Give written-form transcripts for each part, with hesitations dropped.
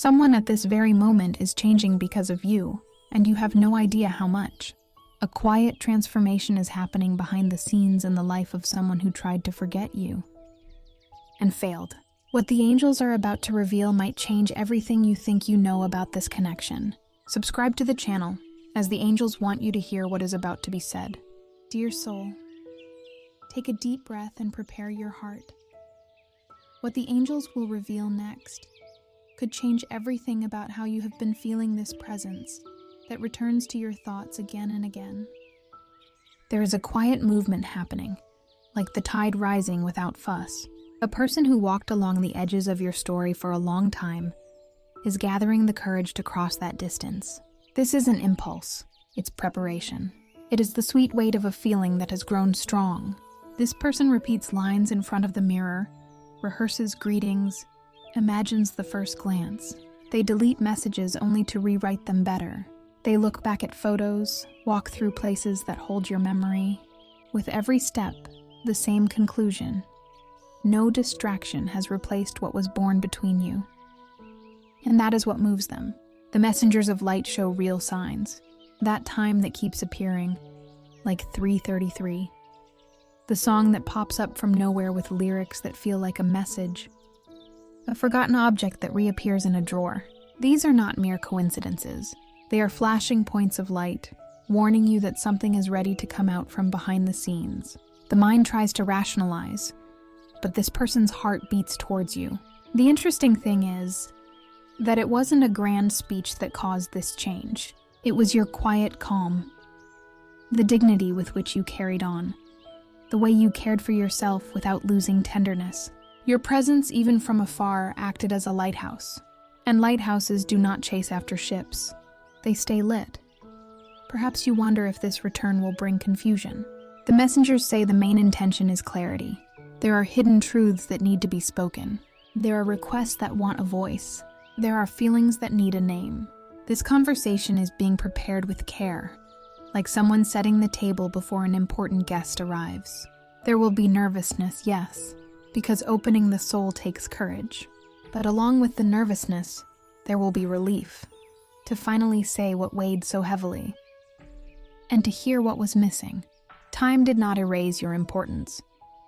Someone at this very moment is changing because of you, and you have no idea how much. A quiet transformation is happening behind the scenes in the life of someone who tried to forget you and failed. What the angels are about to reveal might change everything you think you know about this connection. Subscribe to the channel, as the angels want you to hear what is about to be said. Dear soul, take a deep breath and prepare your heart. What the angels will reveal next could change everything about how you have been feeling this presence that returns to your thoughts again and again. There is a quiet movement happening, like the tide rising without fuss. A person who walked along the edges of your story for a long time is gathering the courage to cross that distance. This isn't impulse, it's preparation. It is the sweet weight of a feeling that has grown strong. This person repeats lines in front of the mirror, rehearses greetings, imagines the first glance. They delete messages only to rewrite them better. They look back at photos, walk through places that hold your memory. With every step, the same conclusion. No distraction has replaced what was born between you. And that is what moves them. The messengers of light show real signs. That time that keeps appearing, like 3:33. The song that pops up from nowhere with lyrics that feel like a message. A forgotten object that reappears in a drawer. These are not mere coincidences. They are flashing points of light, warning you that something is ready to come out from behind the scenes. The mind tries to rationalize, but this person's heart beats towards you. The interesting thing is that it wasn't a grand speech that caused this change. It was your quiet calm, the dignity with which you carried on, the way you cared for yourself without losing tenderness. Your presence, even from afar, acted as a lighthouse. And lighthouses do not chase after ships. They stay lit. Perhaps you wonder if this return will bring confusion. The messengers say the main intention is clarity. There are hidden truths that need to be spoken. There are requests that want a voice. There are feelings that need a name. This conversation is being prepared with care, like someone setting the table before an important guest arrives. There will be nervousness, yes, because opening the soul takes courage. But along with the nervousness, there will be relief, to finally say what weighed so heavily, and to hear what was missing. Time did not erase your importance.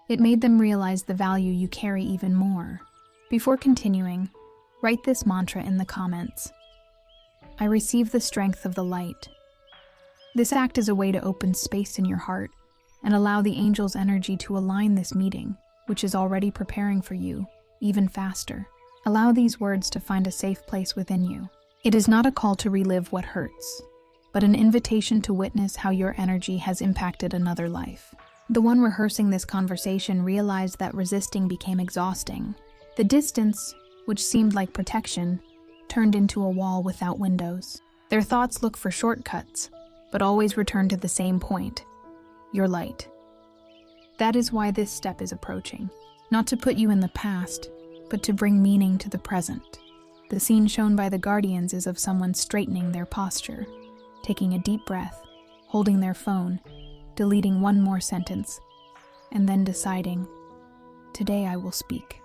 It made them realize the value you carry even more. Before continuing, write this mantra in the comments. I receive the strength of the light. This act is a way to open space in your heart and allow the angel's energy to align this meeting, which is already preparing for you, even faster. Allow these words to find a safe place within you. It is not a call to relive what hurts, but an invitation to witness how your energy has impacted another life. The one rehearsing this conversation realized that resisting became exhausting. The distance, which seemed like protection, turned into a wall without windows. Their thoughts look for shortcuts, but always return to the same point: your light. That is why this step is approaching. Not to put you in the past, but to bring meaning to the present. The scene shown by the guardians is of someone straightening their posture, taking a deep breath, holding their phone, deleting one more sentence, and then deciding, today I will speak.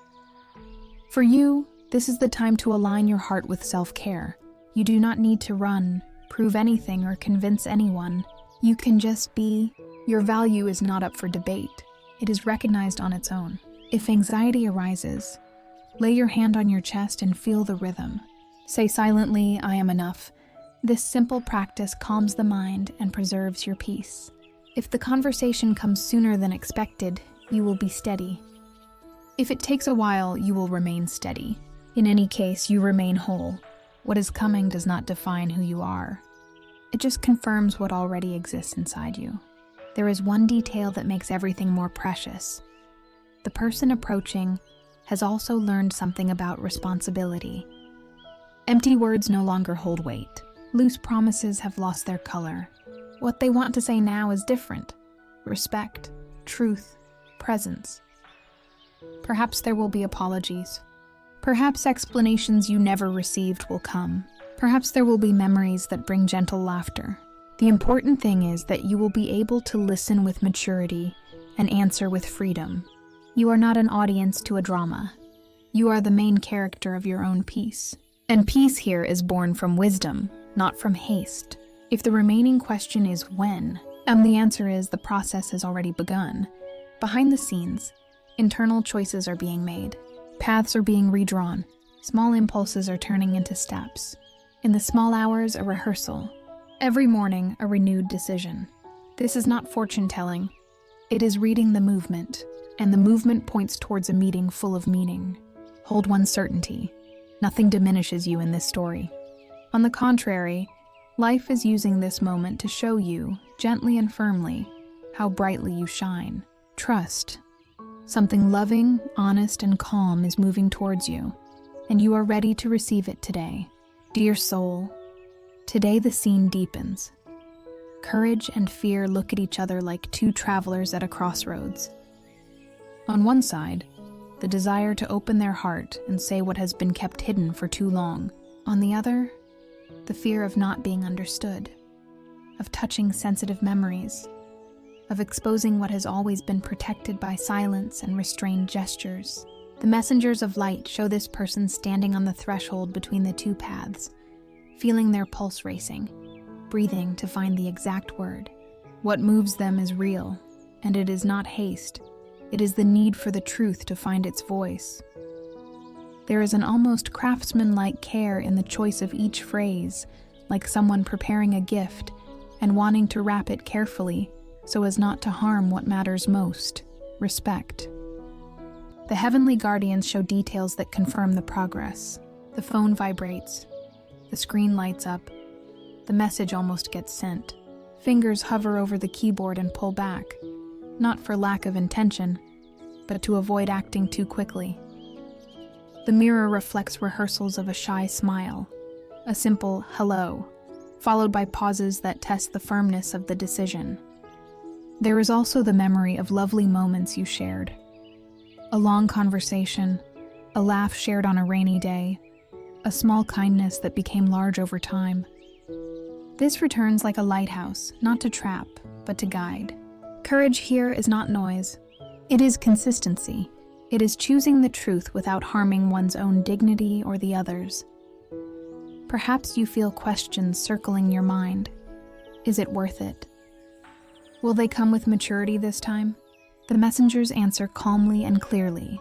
For you, this is the time to align your heart with self-care. You do not need to run, prove anything, or convince anyone. You can just be. Your value is not up for debate. It is recognized on its own. If anxiety arises, lay your hand on your chest and feel the rhythm. Say silently, I am enough. This simple practice calms the mind and preserves your peace. If the conversation comes sooner than expected, you will be steady. If it takes a while, you will remain steady. In any case, you remain whole. What is coming does not define who you are. It just confirms what already exists inside you. There is one detail that makes everything more precious. The person approaching has also learned something about responsibility. Empty words no longer hold weight. Loose promises have lost their color. What they want to say now is different. Respect, truth, presence. Perhaps there will be apologies. Perhaps explanations you never received will come. Perhaps there will be memories that bring gentle laughter. The important thing is that you will be able to listen with maturity and answer with freedom. You are not an audience to a drama. You are the main character of your own piece. And peace here is born from wisdom, not from haste. If the remaining question is when, the answer is the process has already begun. Behind the scenes, internal choices are being made. Paths are being redrawn. Small impulses are turning into steps. In the small hours, a rehearsal. Every morning, a renewed decision. This is not fortune-telling. It is reading the movement, and the movement points towards a meeting full of meaning. Hold one's certainty. Nothing diminishes you in this story. On the contrary, life is using this moment to show you, gently and firmly, how brightly you shine. Trust. Something loving, honest, and calm is moving towards you, and you are ready to receive it today. Dear soul, today the scene deepens. Courage and fear look at each other like two travelers at a crossroads. On one side, the desire to open their heart and say what has been kept hidden for too long. On the other, the fear of not being understood, of touching sensitive memories, of exposing what has always been protected by silence and restrained gestures. The messengers of light show this person standing on the threshold between the two paths, feeling their pulse racing, breathing to find the exact word. What moves them is real, and it is not haste. It is the need for the truth to find its voice. There is an almost craftsman-like care in the choice of each phrase, like someone preparing a gift and wanting to wrap it carefully so as not to harm what matters most: respect. The heavenly guardians show details that confirm the progress. The phone vibrates. The screen lights up. The message almost gets sent. Fingers hover over the keyboard and pull back, not for lack of intention, but to avoid acting too quickly. The mirror reflects rehearsals of a shy smile, a simple hello, followed by pauses that test the firmness of the decision. There is also the memory of lovely moments you shared. A long conversation, a laugh shared on a rainy day, a small kindness that became large over time. This returns like a lighthouse, not to trap, but to guide. Courage here is not noise. It is consistency. It is choosing the truth without harming one's own dignity or the others. Perhaps you feel questions circling your mind. Is it worth it? Will they come with maturity this time? The messengers answer calmly and clearly.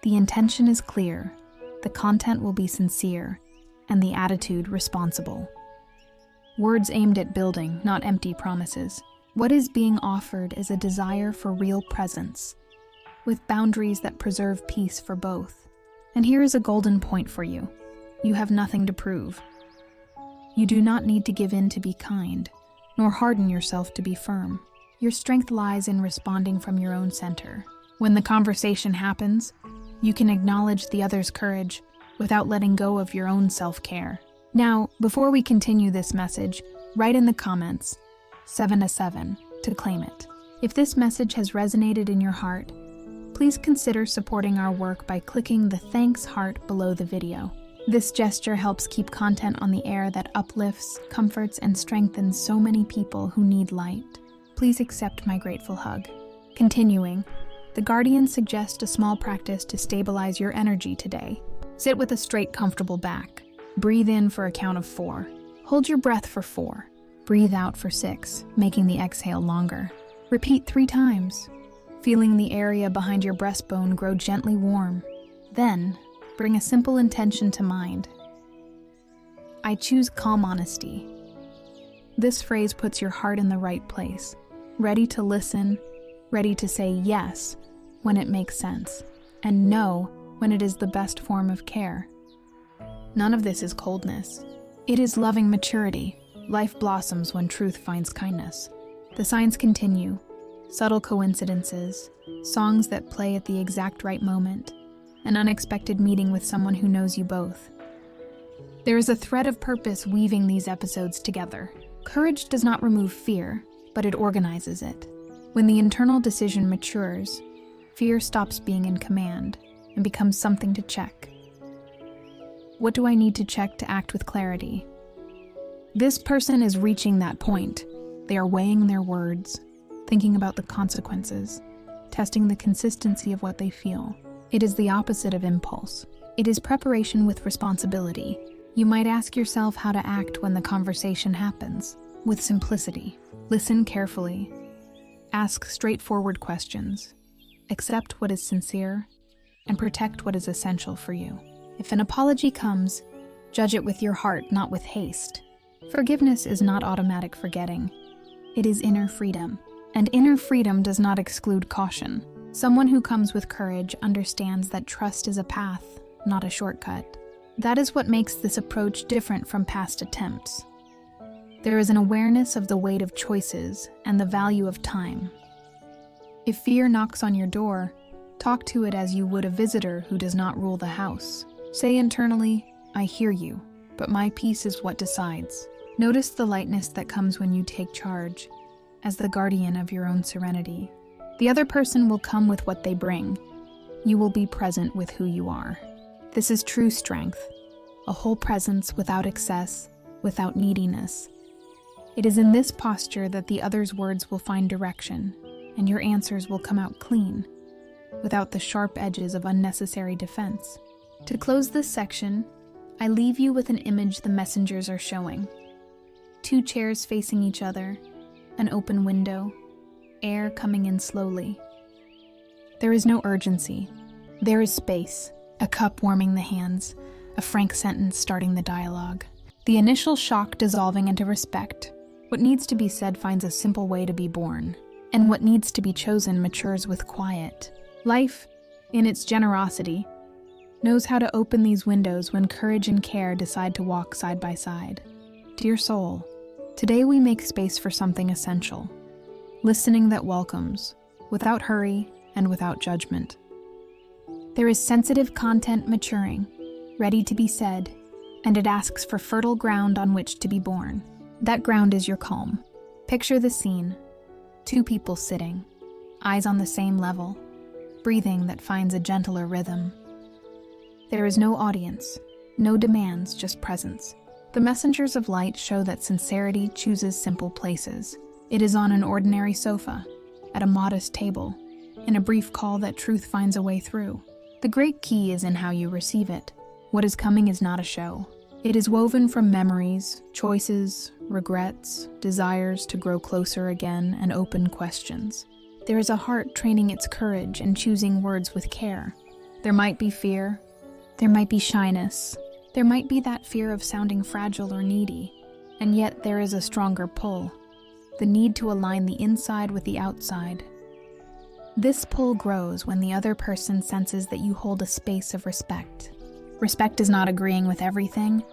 The intention is clear, the content will be sincere, and the attitude responsible. Words aimed at building, not empty promises. What is being offered is a desire for real presence, with boundaries that preserve peace for both. And here is a golden point for you. You have nothing to prove. You do not need to give in to be kind, nor harden yourself to be firm. Your strength lies in responding from your own center. When the conversation happens, you can acknowledge the other's courage without letting go of your own self-care. Now, before we continue this message, write in the comments 7/7 to claim it. If this message has resonated in your heart, please consider supporting our work by clicking the thanks heart below the video. This gesture helps keep content on the air that uplifts, comforts, and strengthens so many people who need light. Please accept my grateful hug. Continuing, the guardians suggest a small practice to stabilize your energy today. Sit with a straight, comfortable back. Breathe in for a count of 4. Hold your breath for 4. Breathe out for 6, making the exhale longer. Repeat 3 times, feeling the area behind your breastbone grow gently warm. Then, bring a simple intention to mind. I choose calm honesty. This phrase puts your heart in the right place, ready to listen, ready to say yes when it makes sense, and no when it is the best form of care. None of this is coldness. It is loving maturity. Life blossoms when truth finds kindness. The signs continue. Subtle coincidences, songs that play at the exact right moment, an unexpected meeting with someone who knows you both. There is a thread of purpose weaving these episodes together. Courage does not remove fear, but it organizes it. When the internal decision matures, fear stops being in command and becomes something to check. What do I need to check to act with clarity? This person is reaching that point. They are weighing their words, thinking about the consequences, testing the consistency of what they feel. It is the opposite of impulse. It is preparation with responsibility. You might ask yourself how to act when the conversation happens, with simplicity. Listen carefully. Ask straightforward questions. Accept what is sincere, and protect what is essential for you. If an apology comes, judge it with your heart, not with haste. Forgiveness is not automatic forgetting. It is inner freedom. And inner freedom does not exclude caution. Someone who comes with courage understands that trust is a path, not a shortcut. That is what makes this approach different from past attempts. There is an awareness of the weight of choices and the value of time. If fear knocks on your door, talk to it as you would a visitor who does not rule the house. Say internally, I hear you, but my peace is what decides. Notice the lightness that comes when you take charge, as the guardian of your own serenity. The other person will come with what they bring. You will be present with who you are. This is true strength, a whole presence without excess, without neediness. It is in this posture that the other's words will find direction, and your answers will come out clean, without the sharp edges of unnecessary defense. To close this section, I leave you with an image the messengers are showing. 2 chairs facing each other, an open window, air coming in slowly. There is no urgency. There is space, a cup warming the hands, a frank sentence starting the dialogue. The initial shock dissolving into respect. What needs to be said finds a simple way to be born, and what needs to be chosen matures with quiet. Life, in its generosity, knows how to open these windows when courage and care decide to walk side by side. Dear soul, today we make space for something essential. Listening that welcomes, without hurry and without judgment. There is sensitive content maturing, ready to be said, and it asks for fertile ground on which to be born. That ground is your calm. Picture the scene. 2 people sitting, eyes on the same level, breathing that finds a gentler rhythm. There is no audience, no demands, just presence. The messengers of light show that sincerity chooses simple places. It is on an ordinary sofa, at a modest table, in a brief call that truth finds a way through. The great key is in how you receive it. What is coming is not a show. It is woven from memories, choices, regrets, desires to grow closer again, and open questions. There is a heart training its courage and choosing words with care. There might be fear. There might be shyness. There might be that fear of sounding fragile or needy. And yet there is a stronger pull. The need to align the inside with the outside. This pull grows when the other person senses that you hold a space of respect. Respect is not agreeing with everything.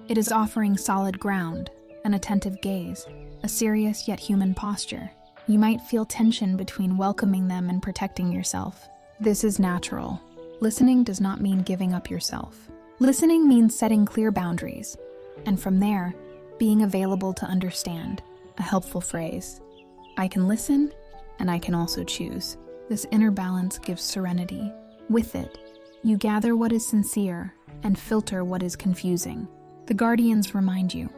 It is offering solid ground, an attentive gaze, a serious yet human posture. You might feel tension between welcoming them and protecting yourself. This is natural. Listening does not mean giving up yourself. Listening means setting clear boundaries, and from there, being available to understand. A helpful phrase. I can listen, and I can also choose. This inner balance gives serenity. With it, you gather what is sincere and filter what is confusing. The guardians remind you,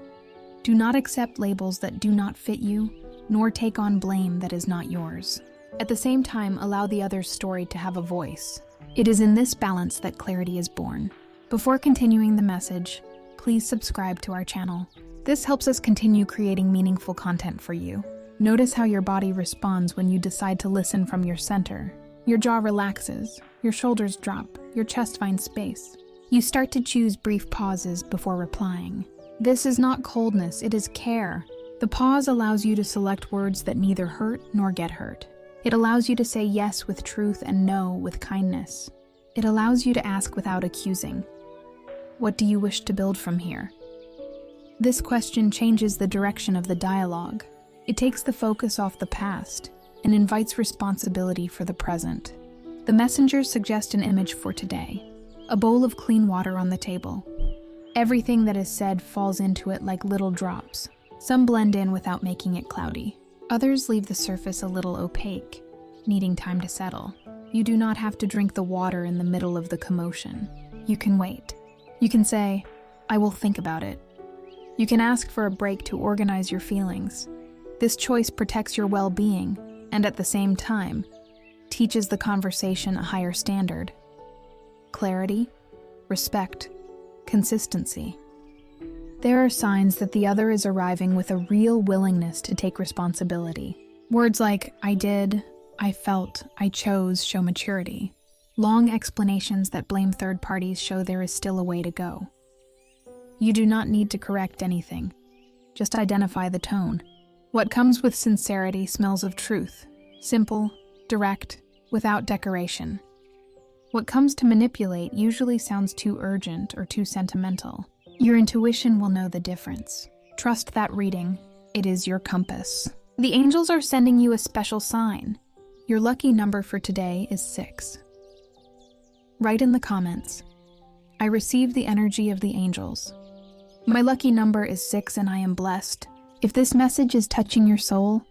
do not accept labels that do not fit you, nor take on blame that is not yours. At the same time, allow the other's story to have a voice. It is in this balance that clarity is born. Before continuing the message, please subscribe to our channel. This helps us continue creating meaningful content for you. Notice how your body responds when you decide to listen from your center. Your jaw relaxes, your shoulders drop, your chest finds space. You start to choose brief pauses before replying. This is not coldness, it is care. The pause allows you to select words that neither hurt nor get hurt. It allows you to say yes with truth and no with kindness. It allows you to ask without accusing. What do you wish to build from here? This question changes the direction of the dialogue. It takes the focus off the past and invites responsibility for the present. The messengers suggest an image for today. A bowl of clean water on the table. Everything that is said falls into it like little drops. Some blend in without making it cloudy. Others leave the surface a little opaque, needing time to settle. You do not have to drink the water in the middle of the commotion. You can wait. You can say, I will think about it. You can ask for a break to organize your feelings. This choice protects your well-being and at the same time teaches the conversation a higher standard. Clarity, respect, consistency. There are signs that the other is arriving with a real willingness to take responsibility. Words like I did, I felt, I chose show maturity. Long explanations that blame third parties show there is still a way to go. You do not need to correct anything. Just identify the tone. What comes with sincerity smells of truth. Simple, direct, without decoration. What comes to manipulate usually sounds too urgent or too sentimental. Your intuition will know the difference. Trust that reading. It is your compass. The angels are sending you a special sign. Your lucky number for today is 6. Write in the comments, I receive the energy of the angels. My lucky number is 6 and I am blessed. If this message is touching your soul,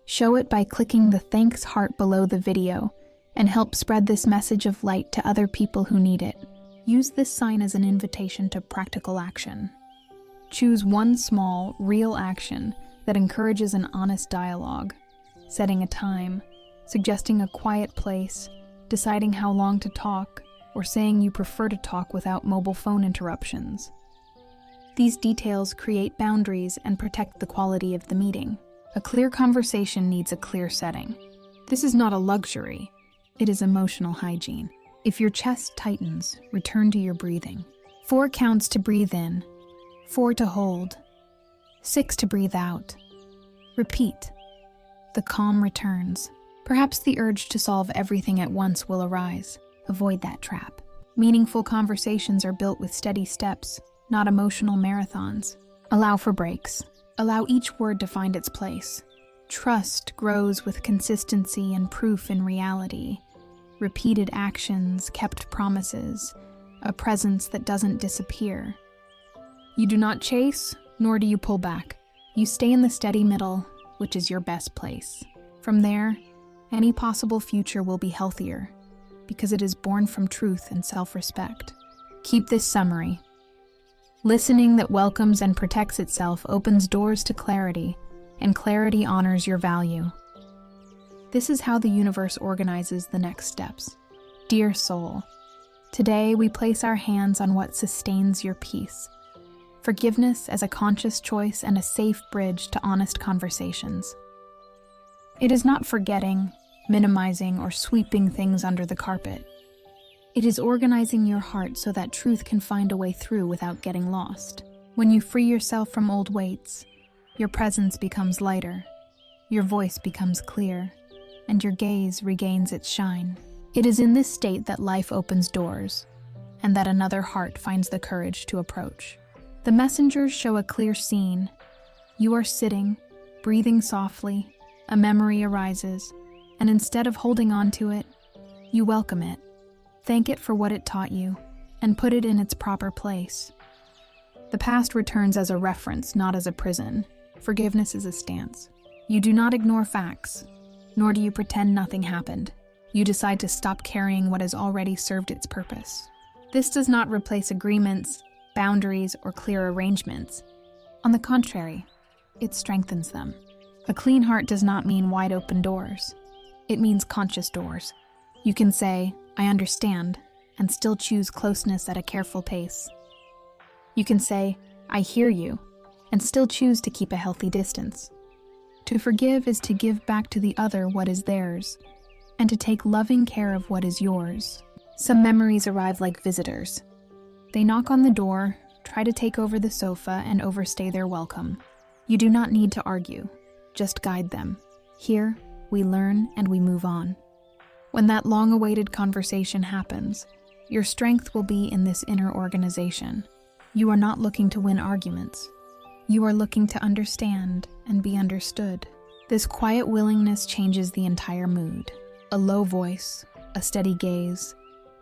show it by clicking the thanks heart below the video and help spread this message of light to other people who need it. Use this sign as an invitation to practical action. Choose one small, real action that encourages an honest dialogue, setting a time, suggesting a quiet place, deciding how long to talk, or saying you prefer to talk without mobile phone interruptions. These details create boundaries and protect the quality of the meeting. A clear conversation needs a clear setting. This is not a luxury, it is emotional hygiene. If your chest tightens, return to your breathing. 4 counts to breathe in, 4 to hold, 6 to breathe out. Repeat. The calm returns. Perhaps the urge to solve everything at once will arise. Avoid that trap. Meaningful conversations are built with steady steps, not emotional marathons. Allow for breaks. Allow each word to find its place. Trust grows with consistency and proof in reality. Repeated actions, kept promises, a presence that doesn't disappear. You do not chase, nor do you pull back. You stay in the steady middle, which is your best place. From there, any possible future will be healthier, because it is born from truth and self-respect. Keep this summary. Listening that welcomes and protects itself opens doors to clarity, and clarity honors your value. This is how the universe organizes the next steps. Dear soul, today we place our hands on what sustains your peace. Forgiveness as a conscious choice and a safe bridge to honest conversations. It is not forgetting, minimizing, or sweeping things under the carpet. It is organizing your heart so that truth can find a way through without getting lost. When you free yourself from old weights, your presence becomes lighter, your voice becomes clear, and your gaze regains its shine. It is in this state that life opens doors, and that another heart finds the courage to approach. The messengers show a clear scene. You are sitting, breathing softly, a memory arises, and instead of holding on to it, you welcome it. Thank it for what it taught you, and put it in its proper place. The past returns as a reference, not as a prison. Forgiveness is a stance. You do not ignore facts, nor do you pretend nothing happened. You decide to stop carrying what has already served its purpose. This does not replace agreements, boundaries, or clear arrangements. On the contrary, it strengthens them. A clean heart does not mean wide open doors. It means conscious doors. You can say, I understand, and still choose closeness at a careful pace. You can say, I hear you, and still choose to keep a healthy distance. To forgive is to give back to the other what is theirs, and to take loving care of what is yours. Some memories arrive like visitors. They knock on the door, try to take over the sofa, and overstay their welcome. You do not need to argue, just guide them. Here, we learn and we move on. When that long-awaited conversation happens, your strength will be in this inner organization. You are not looking to win arguments. You are looking to understand and be understood. This quiet willingness changes the entire mood. A low voice, a steady gaze,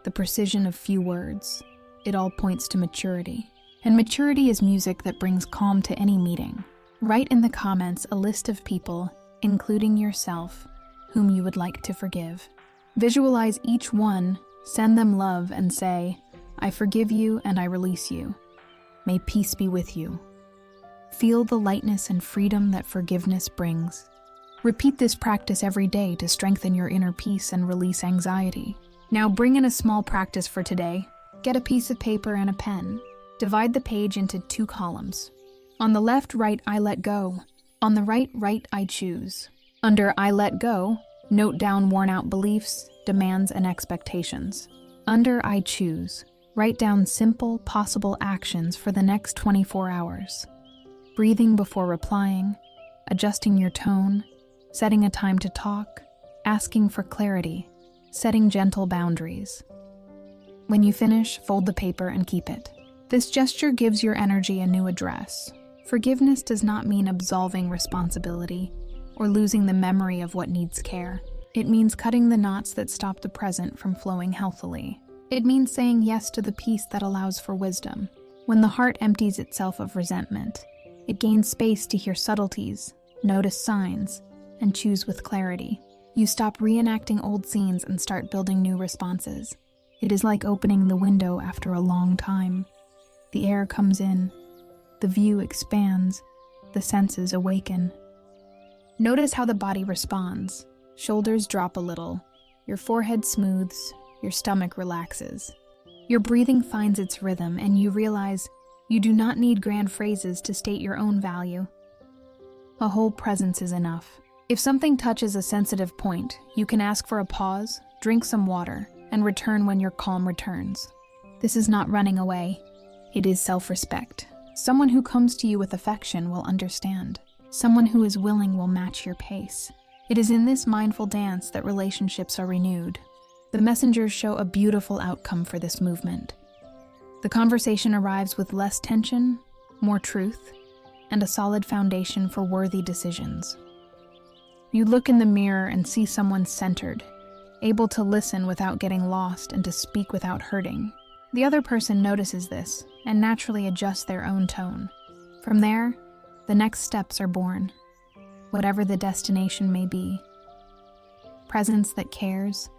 the precision of few words. It all points to maturity. And maturity is music that brings calm to any meeting. Write in the comments a list of people, including yourself, whom you would like to forgive. Visualize each one, send them love, and say, I forgive you and I release you. May peace be with you. Feel the lightness and freedom that forgiveness brings. Repeat this practice every day to strengthen your inner peace and release anxiety. Now bring in a small practice for today. Get a piece of paper and a pen. Divide the page into 2 columns. On the left, write I let go. On the right, write I choose. Under I let go, note down worn-out beliefs, demands, and expectations. Under I choose, write down simple, possible actions for the next 24 hours. Breathing before replying, adjusting your tone, setting a time to talk, asking for clarity, setting gentle boundaries. When you finish, fold the paper and keep it. This gesture gives your energy a new address. Forgiveness does not mean absolving responsibility or losing the memory of what needs care. It means cutting the knots that stop the present from flowing healthily. It means saying yes to the peace that allows for wisdom. When the heart empties itself of resentment, it gains space to hear subtleties, notice signs, and choose with clarity. You stop reenacting old scenes and start building new responses. It is like opening the window after a long time. The air comes in, the view expands, the senses awaken. Notice how the body responds. Shoulders drop a little, your forehead smooths, your stomach relaxes. Your breathing finds its rhythm, and you realize you do not need grand phrases to state your own value. A whole presence is enough. If something touches a sensitive point, you can ask for a pause, drink some water, and return when your calm returns. This is not running away. It is self-respect. Someone who comes to you with affection will understand. Someone who is willing will match your pace. It is in this mindful dance that relationships are renewed. The messengers show a beautiful outcome for this movement. The conversation arrives with less tension, more truth, and a solid foundation for worthy decisions. You look in the mirror and see someone centered, able to listen without getting lost and to speak without hurting. The other person notices this and naturally adjusts their own tone. From there, the next steps are born, whatever the destination may be. Presence that cares,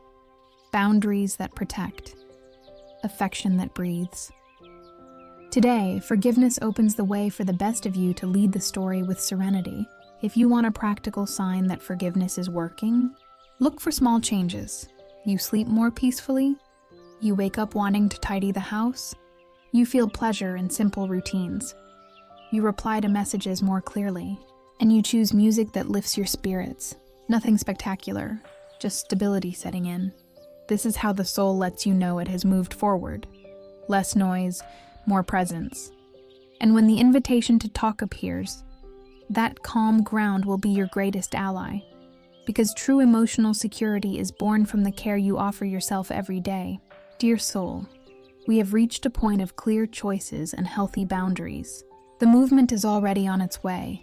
boundaries that protect, affection that breathes. Today, forgiveness opens the way for the best of you to lead the story with serenity. If you want a practical sign that forgiveness is working, look for small changes. You sleep more peacefully, you wake up wanting to tidy the house, you feel pleasure in simple routines. You reply to messages more clearly, and you choose music that lifts your spirits. Nothing spectacular, just stability setting in. This is how the soul lets you know it has moved forward. Less noise, more presence. And when the invitation to talk appears, that calm ground will be your greatest ally. Because true emotional security is born from the care you offer yourself every day. Dear soul, we have reached a point of clear choices and healthy boundaries. The movement is already on its way.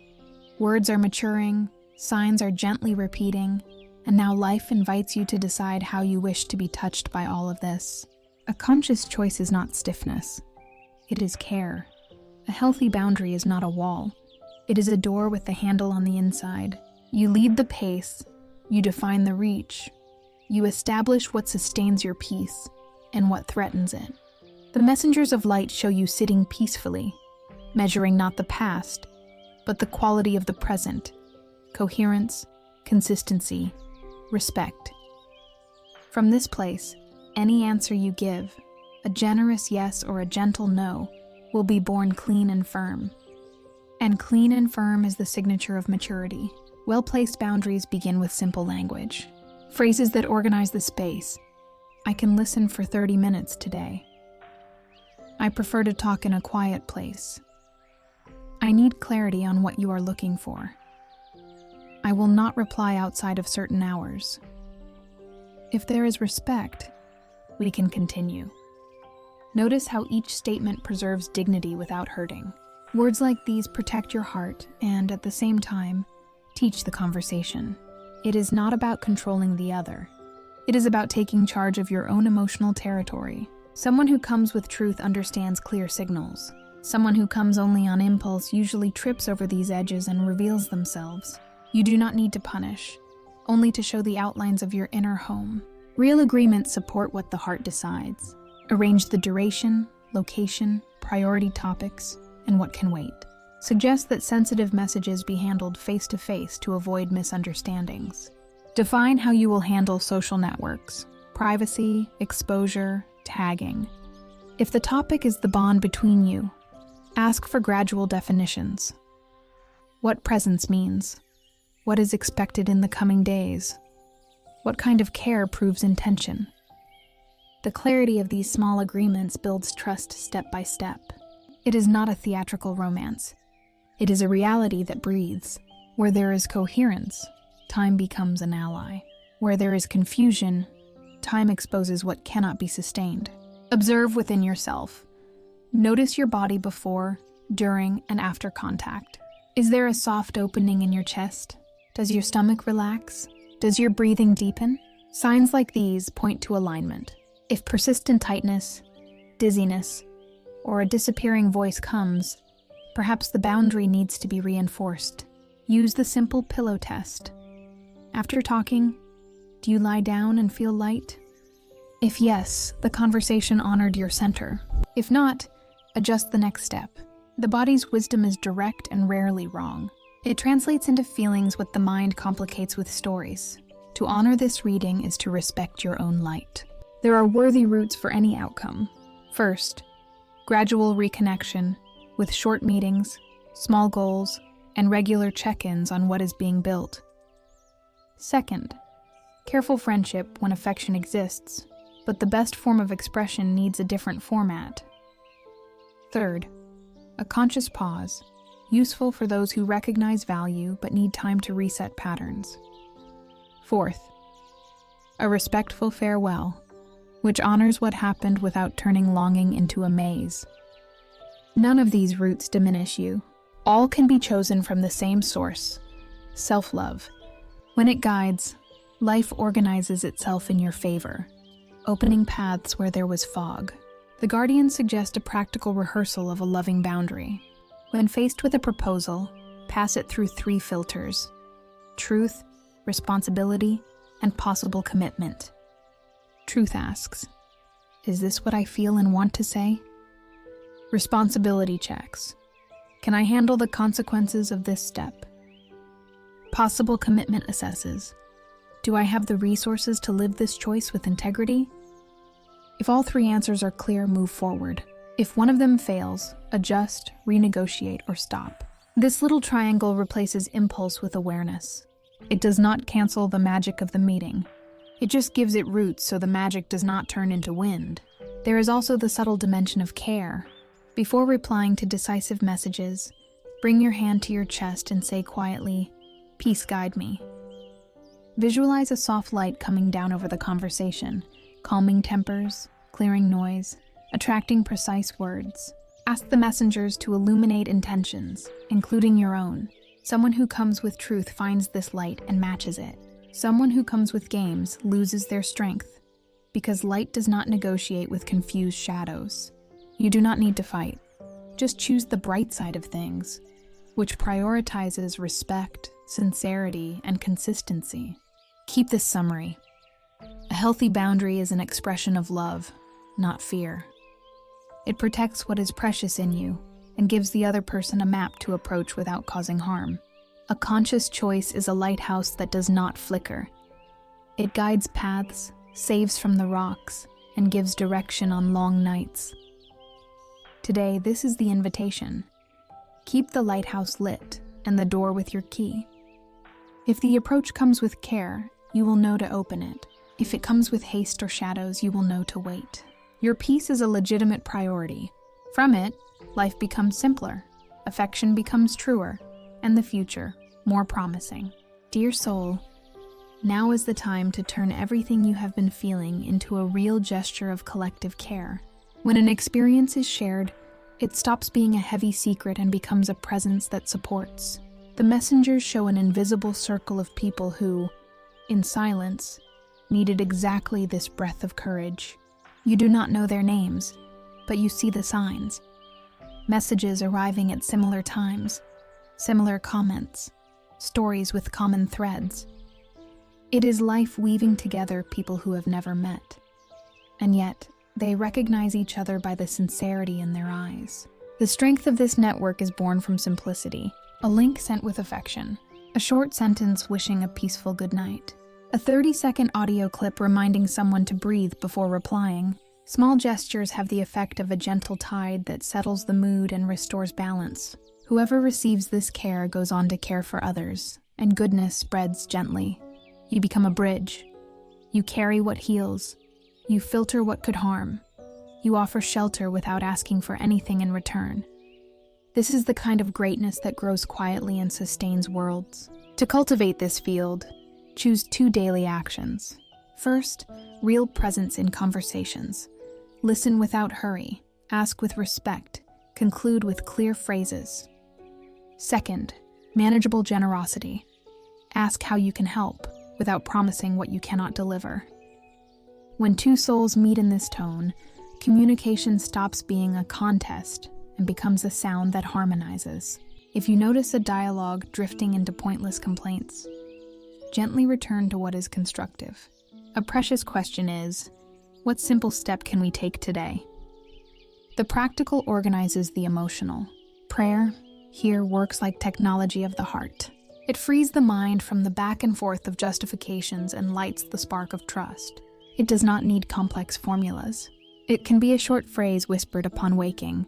Words are maturing, signs are gently repeating, and now life invites you to decide how you wish to be touched by all of this. A conscious choice is not stiffness. It is care. A healthy boundary is not a wall. It is a door with the handle on the inside. You lead the pace, you define the reach, you establish what sustains your peace and what threatens it. The messengers of light show you sitting peacefully, measuring not the past, but the quality of the present, coherence, consistency, respect. From this place, any answer you give, a generous yes or a gentle no, will be born clean and firm. And clean and firm is the signature of maturity. Well-placed boundaries begin with simple language. Phrases that organize the space. I can listen for 30 minutes today. I prefer to talk in a quiet place. I need clarity on what you are looking for. I will not reply outside of certain hours. If there is respect, we can continue. Notice how each statement preserves dignity without hurting. Words like these protect your heart and, at the same time, teach the conversation. It is not about controlling the other. It is about taking charge of your own emotional territory. Someone who comes with truth understands clear signals. Someone who comes only on impulse usually trips over these edges and reveals themselves. You do not need to punish, only to show the outlines of your inner home. Real agreements support what the heart decides. Arrange the duration, location, priority topics, and what can wait. Suggest that sensitive messages be handled face-to-face to avoid misunderstandings. Define how you will handle social networks, privacy, exposure, tagging. If the topic is the bond between you, ask for gradual definitions. What presence means? What is expected in the coming days? What kind of care proves intention? The clarity of these small agreements builds trust step by step. It is not a theatrical romance. It is a reality that breathes. Where there is coherence, time becomes an ally. Where there is confusion, time exposes what cannot be sustained. Observe within yourself. Notice your body before, during, and after contact. Is there a soft opening in your chest? Does your stomach relax? Does your breathing deepen? Signs like these point to alignment. If persistent tightness, dizziness, or a disappearing voice comes, perhaps the boundary needs to be reinforced. Use the simple pillow test. After talking, do you lie down and feel light? If yes, the conversation honored your center. If not, adjust the next step. The body's wisdom is direct and rarely wrong. It translates into feelings what the mind complicates with stories. To honor this reading is to respect your own light. There are worthy routes for any outcome. First, gradual reconnection with short meetings, small goals, and regular check-ins on what is being built. Second, careful friendship when affection exists, but the best form of expression needs a different format. Third, a conscious pause, useful for those who recognize value but need time to reset patterns. Fourth, a respectful farewell, which honors what happened without turning longing into a maze. None of these routes diminish you. All can be chosen from the same source, self-love. When it guides, life organizes itself in your favor, opening paths where there was fog. The guardians suggest a practical rehearsal of a loving boundary. When faced with a proposal, pass it through 3 filters: truth, responsibility, and possible commitment. Truth asks, is this what I feel and want to say? Responsibility checks, can I handle the consequences of this step? Possible commitment assesses, do I have the resources to live this choice with integrity? If all 3 answers are clear, move forward. If one of them fails, adjust, renegotiate, or stop. This little triangle replaces impulse with awareness. It does not cancel the magic of the meeting. It just gives it roots so the magic does not turn into wind. There is also the subtle dimension of care. Before replying to decisive messages, bring your hand to your chest and say quietly, "Peace guide me." Visualize a soft light coming down over the conversation, calming tempers, clearing noise, attracting precise words. Ask the messengers to illuminate intentions, including your own. Someone who comes with truth finds this light and matches it. Someone who comes with games loses their strength, because light does not negotiate with confused shadows. You do not need to fight. Just choose the bright side of things, which prioritizes respect, sincerity, and consistency. Keep this summary. A healthy boundary is an expression of love, not fear. It protects what is precious in you and gives the other person a map to approach without causing harm. A conscious choice is a lighthouse that does not flicker. It guides paths, saves from the rocks, and gives direction on long nights. Today, this is the invitation. Keep the lighthouse lit and the door with your key. If the approach comes with care, you will know to open it. If it comes with haste or shadows, you will know to wait. Your peace is a legitimate priority. From it, life becomes simpler, affection becomes truer, and the future more promising. Dear soul, now is the time to turn everything you have been feeling into a real gesture of collective care. When an experience is shared, it stops being a heavy secret and becomes a presence that supports. The messengers show an invisible circle of people who, in silence, needed exactly this breath of courage. You do not know their names, but you see the signs. Messages arriving at similar times, similar comments, stories with common threads. It is life weaving together people who have never met. And yet, they recognize each other by the sincerity in their eyes. The strength of this network is born from simplicity. A link sent with affection. A short sentence wishing a peaceful good night. A 30-second audio clip reminding someone to breathe before replying. Small gestures have the effect of a gentle tide that settles the mood and restores balance. Whoever receives this care goes on to care for others, and goodness spreads gently. You become a bridge. You carry what heals. You filter what could harm. You offer shelter without asking for anything in return. This is the kind of greatness that grows quietly and sustains worlds. To cultivate this field, choose 2 daily actions. First, real presence in conversations. Listen without hurry. Ask with respect. Conclude with clear phrases. Second, manageable generosity. Ask how you can help, without promising what you cannot deliver. When 2 souls meet in this tone, communication stops being a contest and becomes a sound that harmonizes. If you notice a dialogue drifting into pointless complaints, gently return to what is constructive. A precious question is, what simple step can we take today? The practical organizes the emotional. Prayer here works like technology of the heart. It frees the mind from the back and forth of justifications and lights the spark of trust. It does not need complex formulas. It can be a short phrase whispered upon waking.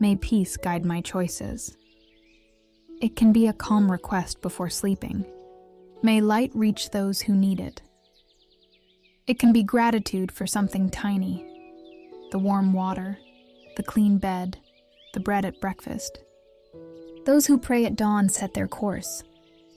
May peace guide my choices. It can be a calm request before sleeping. May light reach those who need it. It can be gratitude for something tiny. The warm water, the clean bed, the bread at breakfast. Those who pray at dawn set their course.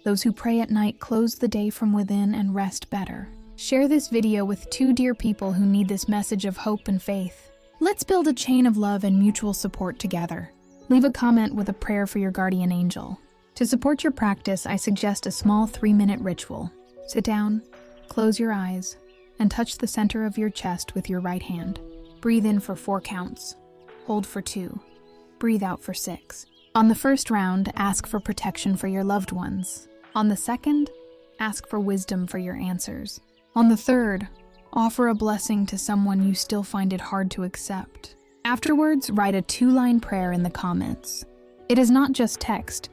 Those who pray at night close the day from within and rest better. Share this video with 2 dear people who need this message of hope and faith. Let's build a chain of love and mutual support together. Leave a comment with a prayer for your guardian angel. To support your practice, I suggest a small 3-minute ritual. Sit down, close your eyes, and touch the center of your chest with your right hand. Breathe in for 4 counts. Hold for 2. Breathe out for 6. On the first round, ask for protection for your loved ones. On the second, ask for wisdom for your answers. On the third, offer a blessing to someone you still find it hard to accept. Afterwards, write a 2-line prayer in the comments. It is not just text.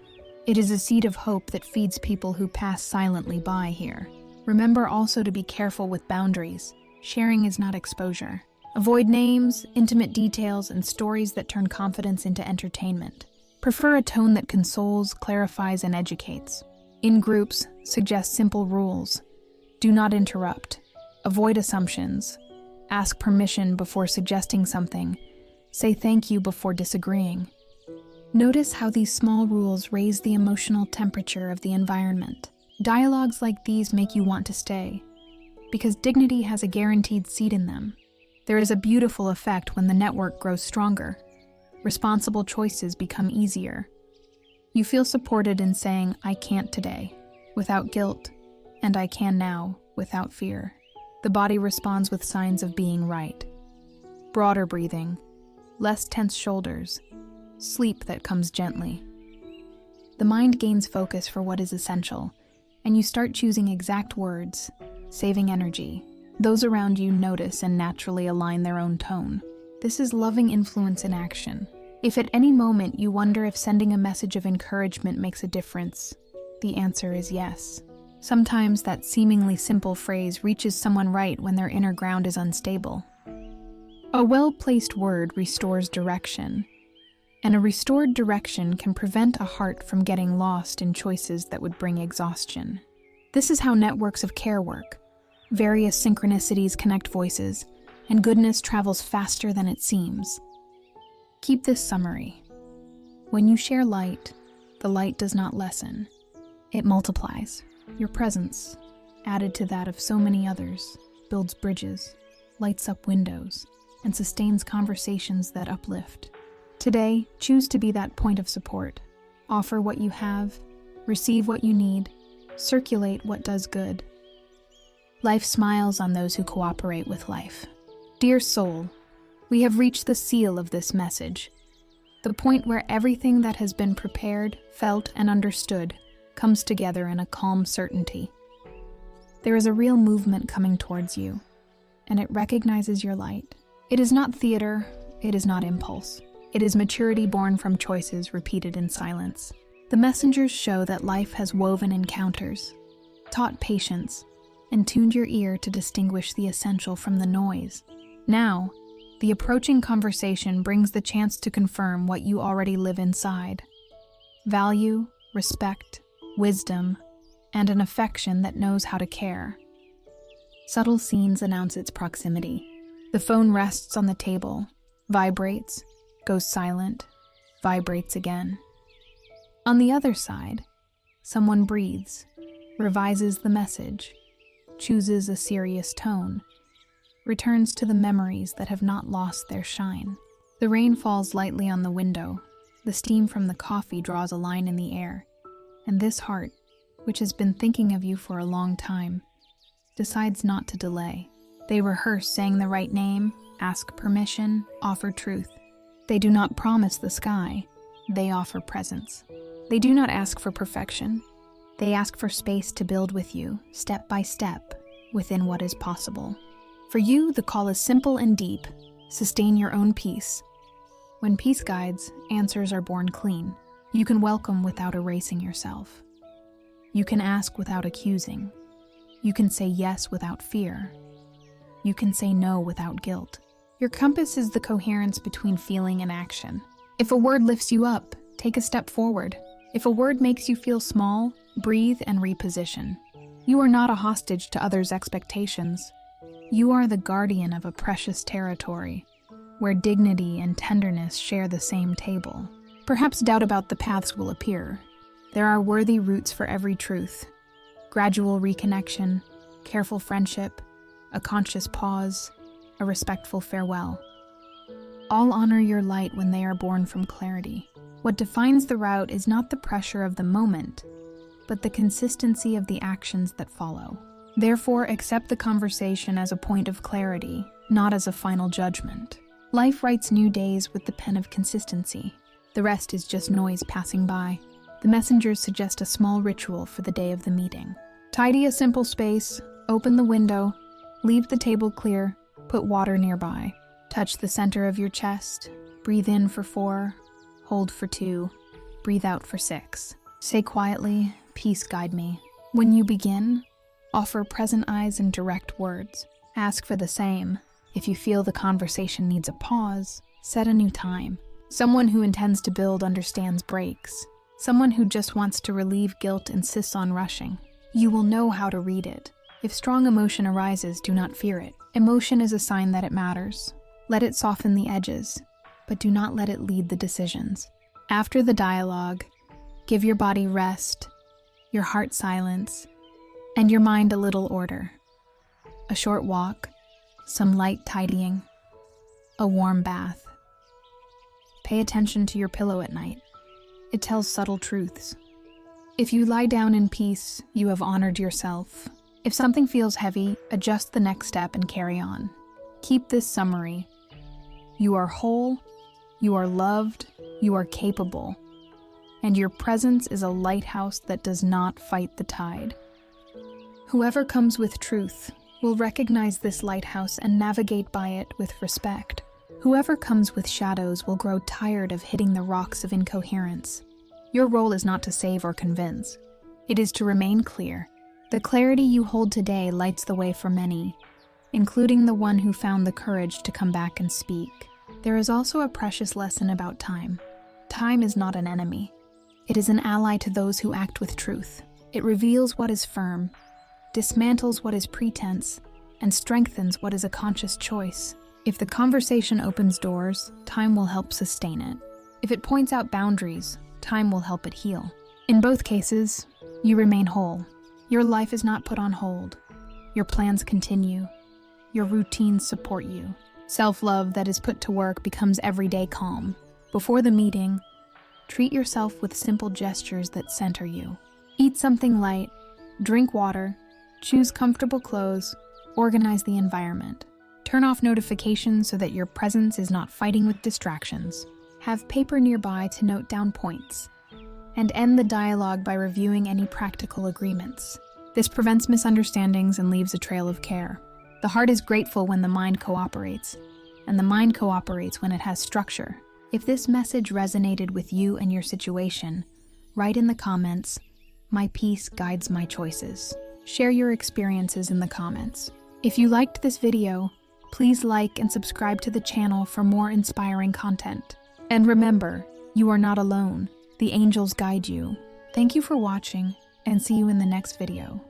It is a seed of hope that feeds people who pass silently by here. Remember also to be careful with boundaries. Sharing is not exposure. Avoid names, intimate details, and stories that turn confidence into entertainment. Prefer a tone that consoles, clarifies, and educates. In groups, suggest simple rules. Do not interrupt. Avoid assumptions. Ask permission before suggesting something. Say thank you before disagreeing. Notice how these small rules raise the emotional temperature of the environment. Dialogues like these make you want to stay, because dignity has a guaranteed seat in them. There is a beautiful effect when the network grows stronger. Responsible choices become easier. You feel supported in saying, I can't today, without guilt, and I can now, without fear. The body responds with signs of being right. Broader breathing, less tense shoulders, sleep that comes gently. The mind gains focus for what is essential, and you start choosing exact words, saving energy. Those around you notice and naturally align their own tone. This is loving influence in action. If at any moment you wonder if sending a message of encouragement makes a difference, the answer is yes. Sometimes that seemingly simple phrase reaches someone right when their inner ground is unstable. A well-placed word restores direction, and a restored direction can prevent a heart from getting lost in choices that would bring exhaustion. This is how networks of care work. Various synchronicities connect voices, and goodness travels faster than it seems. Keep this summary. When you share light, the light does not lessen. It multiplies. Your presence, added to that of so many others, builds bridges, lights up windows, and sustains conversations that uplift. Today, choose to be that point of support. Offer what you have, receive what you need, circulate what does good. Life smiles on those who cooperate with life. Dear soul, we have reached the seal of this message, the point where everything that has been prepared, felt, and understood comes together in a calm certainty. There is a real movement coming towards you, and it recognizes your light. It is not theater, it is not impulse. It is maturity born from choices repeated in silence. The messengers show that life has woven encounters, taught patience, and tuned your ear to distinguish the essential from the noise. Now, the approaching conversation brings the chance to confirm what you already live inside: value, respect, wisdom, and an affection that knows how to care. Subtle scenes announce its proximity. The phone rests on the table, vibrates, goes silent, vibrates again. On the other side, someone breathes, revises the message, chooses a serious tone, returns to the memories that have not lost their shine. The rain falls lightly on the window, the steam from the coffee draws a line in the air, and this heart, which has been thinking of you for a long time, decides not to delay. They rehearse saying the right name, ask permission, offer truth. They do not promise the sky, they offer presence. They do not ask for perfection. They ask for space to build with you, step by step, within what is possible. For you, the call is simple and deep. Sustain your own peace. When peace guides, answers are born clean. You can welcome without erasing yourself. You can ask without accusing. You can say yes without fear. You can say no without guilt. Your compass is the coherence between feeling and action. If a word lifts you up, take a step forward. If a word makes you feel small, breathe and reposition. You are not a hostage to others' expectations. You are the guardian of a precious territory, where dignity and tenderness share the same table. Perhaps doubt about the paths will appear. There are worthy routes for every truth. Gradual reconnection, careful friendship, a conscious pause, a respectful farewell. All honor your light when they are born from clarity. What defines the route is not the pressure of the moment, but the consistency of the actions that follow. Therefore, accept the conversation as a point of clarity, not as a final judgment. Life writes new days with the pen of consistency. The rest is just noise passing by. The messengers suggest a small ritual for the day of the meeting. Tidy a simple space, open the window, leave the table clear, put water nearby. Touch the center of your chest, breathe in for 4, hold for 2, breathe out for 6. Say quietly, peace guide me. When you begin, offer present eyes and direct words. Ask for the same. If you feel the conversation needs a pause, set a new time. Someone who intends to build understands breaks. Someone who just wants to relieve guilt insists on rushing. You will know how to read it. If strong emotion arises, do not fear it. Emotion is a sign that it matters. Let it soften the edges, but do not let it lead the decisions. After the dialogue, give your body rest, your heart silence, and your mind a little order. A short walk, some light tidying, a warm bath. Pay attention to your pillow at night. It tells subtle truths. If you lie down in peace, you have honored yourself. If something feels heavy, adjust the next step and carry on. Keep this summary. You are whole, you are loved, you are capable, and your presence is a lighthouse that does not fight the tide. Whoever comes with truth will recognize this lighthouse and navigate by it with respect. Whoever comes with shadows will grow tired of hitting the rocks of incoherence. Your role is not to save or convince. It is to remain clear. The clarity you hold today lights the way for many, including the one who found the courage to come back and speak. There is also a precious lesson about time. Time is not an enemy. It is an ally to those who act with truth. It reveals what is firm, dismantles what is pretense, and strengthens what is a conscious choice. If the conversation opens doors, time will help sustain it. If it points out boundaries, time will help it heal. In both cases, you remain whole. Your life is not put on hold. Your plans continue. Your routines support you. Self-love that is put to work becomes everyday calm. Before the meeting, treat yourself with simple gestures that center you. Eat something light, drink water, choose comfortable clothes, organize the environment. Turn off notifications so that your presence is not fighting with distractions. Have paper nearby to note down points. And end the dialogue by reviewing any practical agreements. This prevents misunderstandings and leaves a trail of care. The heart is grateful when the mind cooperates, and the mind cooperates when it has structure. If this message resonated with you and your situation, write in the comments, "My peace guides my choices." Share your experiences in the comments. If you liked this video, Please like and subscribe to the channel for more inspiring content. And remember, you are not alone. The angels guide you. Thank you for watching, and see you in the next video.